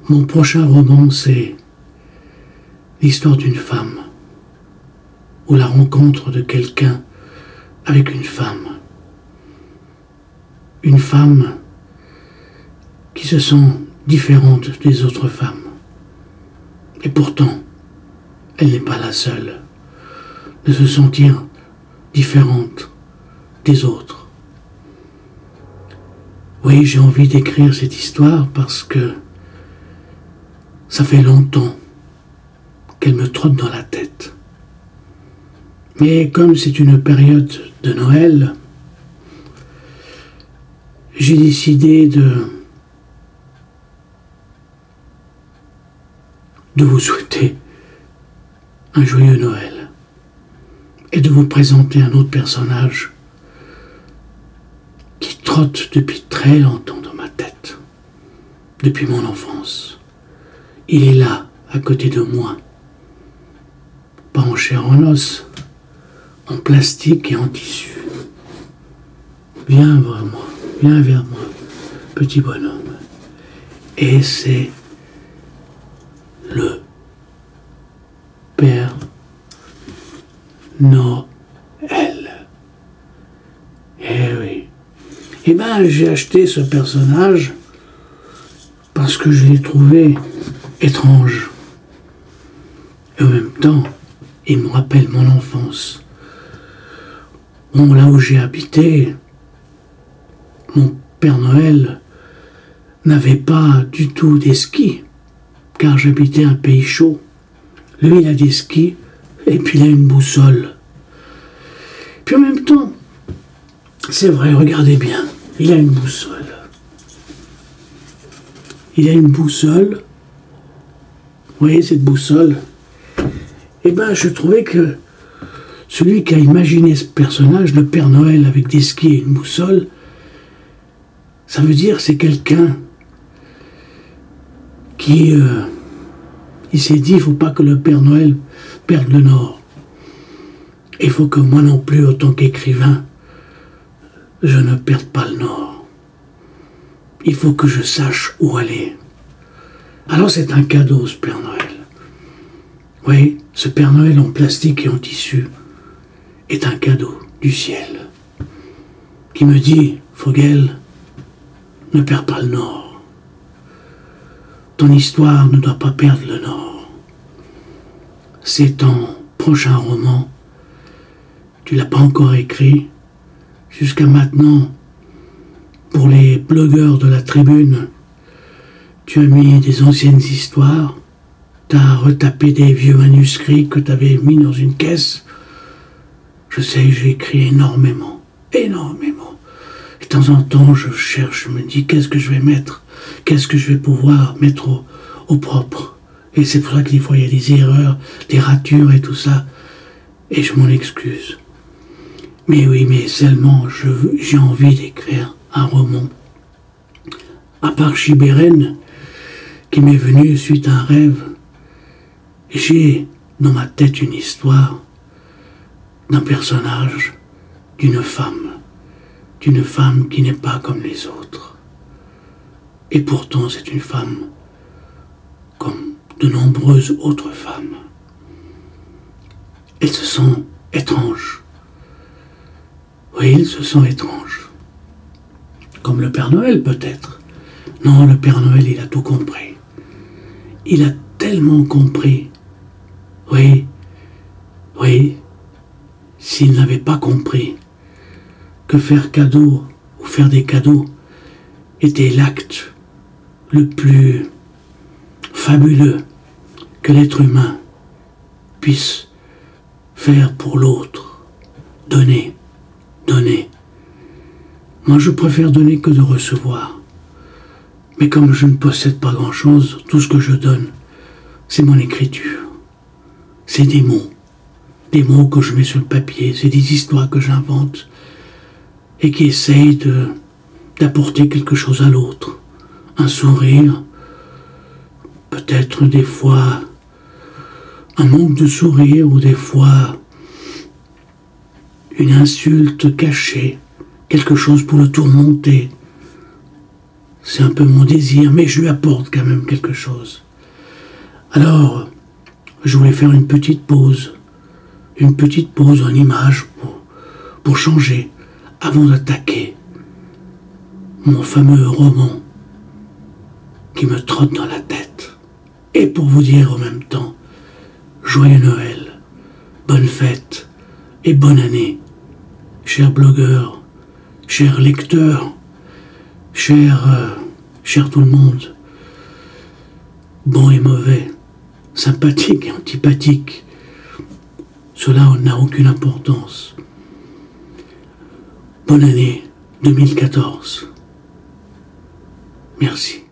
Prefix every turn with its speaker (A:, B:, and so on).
A: Mon prochain roman, c'est l'histoire d'une femme, ou la rencontre de quelqu'un avec une femme. Une femme qui se sent différente des autres femmes. Et pourtant, elle n'est pas la seule de se sentir différente des autres. Oui, j'ai envie d'écrire cette histoire parce que ça fait longtemps qu'elle me trotte dans la tête. Mais comme c'est une période de Noël, j'ai décidé de vous souhaiter un joyeux Noël et de vous présenter un autre personnage qui trotte depuis très longtemps dans ma tête, depuis mon enfance. Il est là, à côté de moi, pas en chair en os, en plastique et en tissu. Viens vers moi, petit bonhomme. Et c'est le Père Noël. Eh oui. Eh bien, j'ai acheté ce personnage parce que je l'ai trouvé étrange. Et en même temps, il me rappelle mon enfance. Bon, là où j'ai habité, mon Père Noël n'avait pas du tout des skis, car j'habitais un pays chaud. Lui, il a des skis, et puis il a une boussole. Puis en même temps, c'est vrai, regardez bien, il a une boussole. Il a une boussole. Vous voyez cette boussole? Eh bien, je trouvais que celui qui a imaginé ce personnage, le Père Noël avec des skis et une boussole, ça veut dire que c'est quelqu'un qui il s'est dit, il ne faut pas que le Père Noël perde le Nord. Il faut que moi non plus, autant qu'écrivain, je ne perde pas le Nord. Il faut que je sache où aller. Alors c'est un cadeau, ce Père Noël. Oui, ce Père Noël en plastique et en tissu est un cadeau du ciel qui me dit, Fogel, ne perds pas le Nord. Ton histoire ne doit pas perdre le Nord. C'est ton prochain roman. Tu l'as pas encore écrit. Jusqu'à maintenant, pour les blogueurs de la Tribune, tu as mis des anciennes histoires. Tu as retapé des vieux manuscrits que tu avais mis dans une caisse. Je sais, j'ai écrit énormément. Et de temps en temps, je cherche, je me dis, qu'est-ce que je vais mettre? Qu'est-ce que je vais pouvoir mettre au propre? Et c'est pour ça que des fois, il y a des erreurs, des ratures et tout ça. Et je m'en excuse. Mais oui, mais seulement, j'ai envie d'écrire un roman. À part Chibérène, qui m'est venu suite à un rêve, j'ai dans ma tête une histoire d'un personnage, d'une femme qui n'est pas comme les autres. Et pourtant, c'est une femme comme de nombreuses autres femmes. Elles se sentent étranges. Oui, ils se sentent étranges. Comme le Père Noël, peut-être. Non, le Père Noël, il a tout compris. Il a tellement compris. Oui, s'il n'avait pas compris que faire cadeau ou faire des cadeaux était l'acte le plus fabuleux que l'être humain puisse faire pour l'autre. Donner. Moi, je préfère donner que de recevoir. Mais comme je ne possède pas grand-chose, tout ce que je donne, c'est mon écriture. C'est des mots que je mets sur le papier, c'est des histoires que j'invente et qui essayent d'apporter quelque chose à l'autre. Un sourire, peut-être des fois un manque de sourire ou des fois une insulte cachée, quelque chose pour le tourmenter. C'est un peu mon désir, mais je lui apporte quand même quelque chose. Alors, je voulais faire une petite pause en image pour changer avant d'attaquer mon fameux roman qui me trotte dans la tête. Et pour vous dire en même temps, joyeux Noël, bonne fête et bonne année, chers blogueurs, chers lecteurs, chers tout le monde, bon et mauvais, sympathique et antipathique, cela n'a aucune importance. Bonne année 2014. Merci.